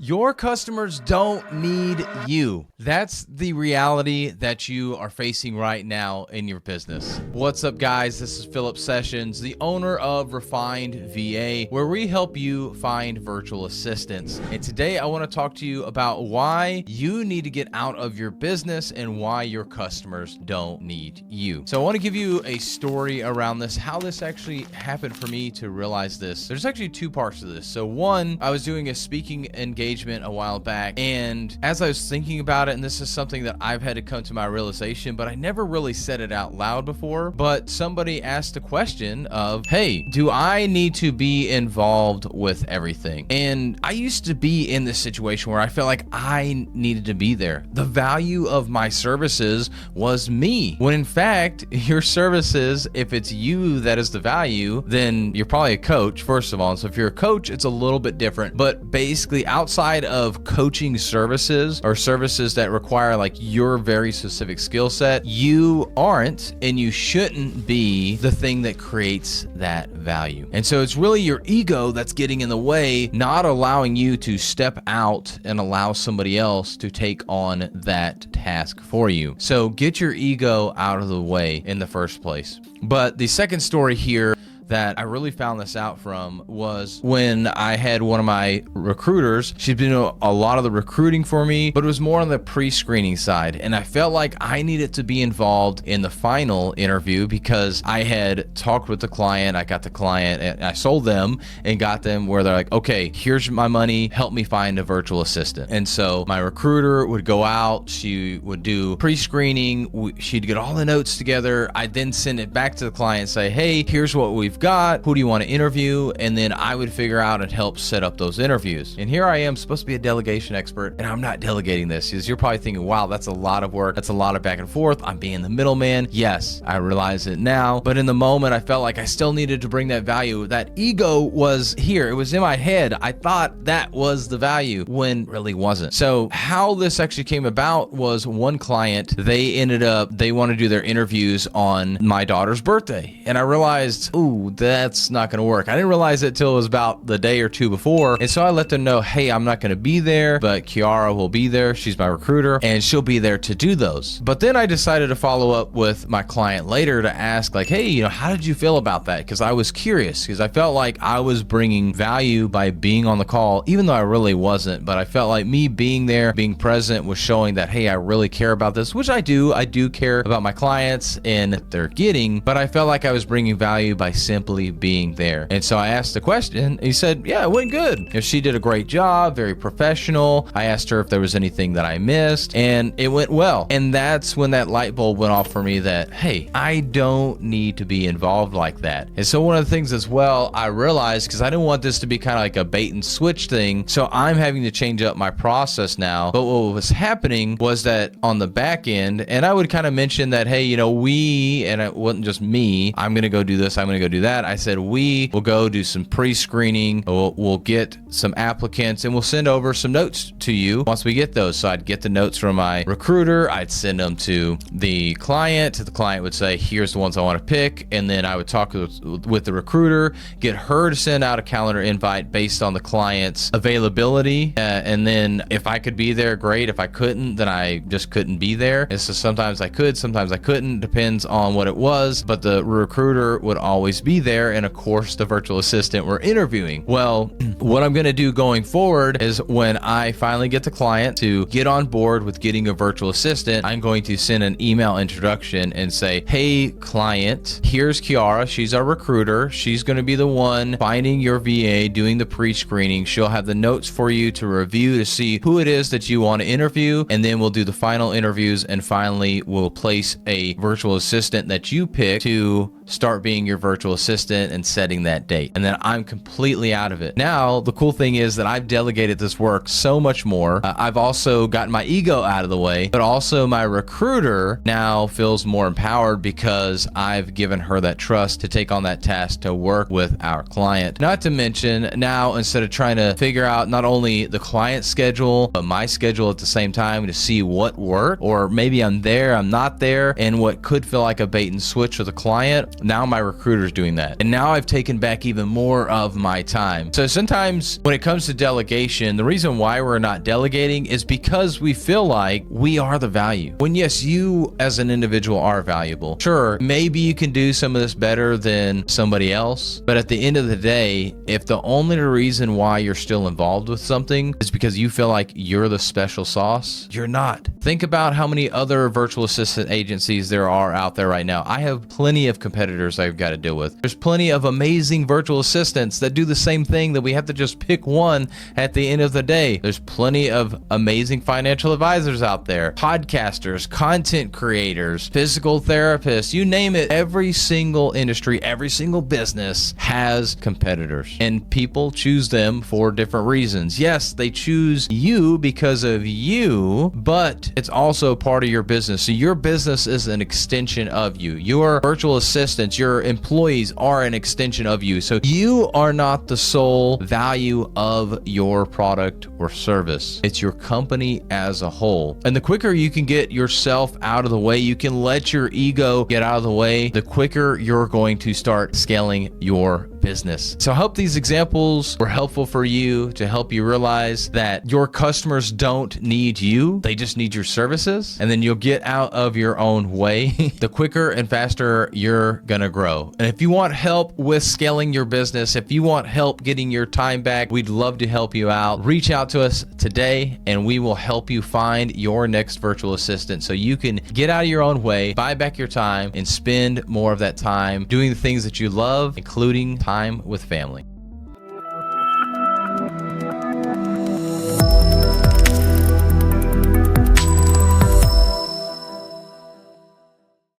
Your customers don't need you. That's the reality that you are facing right now in your business. What's up, guys? This is Philip Sessions, the owner of Refined VA, where we help you find virtual assistants. And today I want to talk to you about why you need to get out of your business and why your customers don't need you. So I want to give you a story around this, how this actually happened for me to realize this. There's actually two parts to this. So one, I was doing a speaking engagement a while back, and as I was thinking about it, and this is something that I've had to come to my realization, but I never really said it out loud before, but somebody asked the question of, hey, do I need to be involved with everything? And I used to be in this situation where I felt like I needed to be there. The value of my services was me, when in fact, your services, if it's you that is the value, then you're probably a coach, first of all. And so if you're a coach, it's a little bit different, but basically outside of coaching services or services that require like your very specific skill set, you aren't and you shouldn't be the thing that creates that value. And so it's really your ego that's getting in the way, not allowing you to step out and allow somebody else to take on that task for you. So get your ego out of the way in the first place. But the second story here that I really found this out from was when I had one of my recruiters. She'd been doing a lot of the recruiting for me, but it was more on the pre-screening side. And I felt like I needed to be involved in the final interview because I had talked with the client. I got the client and I sold them and got them where they're like, okay, here's my money, help me find a virtual assistant. And so my recruiter would go out, she would do pre-screening, she'd get all the notes together. I'd then send it back to the client and say, hey, here's what we've got, who do you want to interview? And then I would figure out and help set up those interviews. And here I am, supposed to be a delegation expert, and I'm not delegating this. Because you're probably thinking, wow, that's a lot of work, that's a lot of back and forth, I'm being the middleman. Yes, I realize it now, but in the moment I felt like I still needed to bring that value. That ego was here, it was in my head. I thought that was the value when it really wasn't. So how this actually came about was one client, they want to do their interviews on my daughter's birthday. And I realized, ooh, that's not going to work. I didn't realize it till it was about the day or two before. And so I let them know, hey, I'm not going to be there, but Kiara will be there. She's my recruiter and she'll be there to do those. But then I decided to follow up with my client later to ask like, hey, how did you feel about that? Because I was curious, because I felt like I was bringing value by being on the call, even though I really wasn't. But I felt like me being there, being present was showing that, hey, I really care about this, which I do. I do care about my clients and they're getting, but I felt like I was bringing value by simply being there. And so I asked the question, and he said, yeah, it went good. She did a great job, very professional. I asked her if there was anything that I missed, and it went well. And that's when that light bulb went off for me that, hey, I don't need to be involved like that. And so one of the things as well, I realized, because I didn't want this to be kind of like a bait and switch thing, so I'm having to change up my process now. But what was happening was that on the back end, and I would kind of mention that, hey, we, and it wasn't just me, I'm going to go do this, I'm going to go do that. I said, we will go do some pre-screening. We'll get some applicants and we'll send over some notes to you once we get those. So I'd get the notes from my recruiter. I'd send them to the client. The client would say, here's the ones I want to pick. And then I would talk with the recruiter, get her to send out a calendar invite based on the client's availability. And then if I could be there, great. If I couldn't, then I just couldn't be there. And so sometimes I could, sometimes I couldn't, depends on what it was. But the recruiter would always be there, and of course the virtual assistant we're interviewing. Well, what I'm going to do going forward is when I finally get the client to get on board with getting a virtual assistant, I'm going to send an email introduction and say, hey client, here's Kiara, she's our recruiter, she's going to be the one finding your VA, doing the pre-screening. She'll have the notes for you to review to see who it is that you want to interview, and then we'll do the final interviews, and finally we'll place a virtual assistant that you pick to start being your virtual assistant and setting that date. And then I'm completely out of it. Now, the cool thing is that I've delegated this work so much more. I've also gotten my ego out of the way, but also my recruiter now feels more empowered because I've given her that trust to take on that task to work with our client. Not to mention, now instead of trying to figure out not only the client's schedule, but my schedule at the same time to see what worked, or maybe I'm there, I'm not there, and what could feel like a bait and switch with a client, Now my recruiter's doing that. And now I've taken back even more of my time. So sometimes when it comes to delegation, the reason why we're not delegating is because we feel like we are the value. When yes, you as an individual are valuable. Sure, maybe you can do some of this better than somebody else, but at the end of the day, if the only reason why you're still involved with something is because you feel like you're the special sauce, you're not. Think about how many other virtual assistant agencies there are out there right now. I have plenty of competitors I've got to deal with. There's plenty of amazing virtual assistants that do the same thing that we have to just pick one at the end of the day. There's plenty of amazing financial advisors out there, podcasters, content creators, physical therapists, you name it. Every single industry, every single business has competitors, and people choose them for different reasons. Yes, they choose you because of you, but it's also part of your business. So your business is an extension of you. Your virtual assistants, your employees are an extension of you. So you are not the sole value of your product or service. It's your company as a whole. And the quicker you can get yourself out of the way, you can let your ego get out of the way, the quicker you're going to start scaling your business. So I hope these examples were helpful for you to help you realize that your customers don't need you. They just need your services. And then you'll get out of your own way. The quicker and faster you're going to grow. And if you want help with scaling your business, if you want help getting your time back, we'd love to help you out. Reach out to us today and we will help you find your next virtual assistant so you can get out of your own way, buy back your time, and spend more of that time doing the things that you love, including time with family.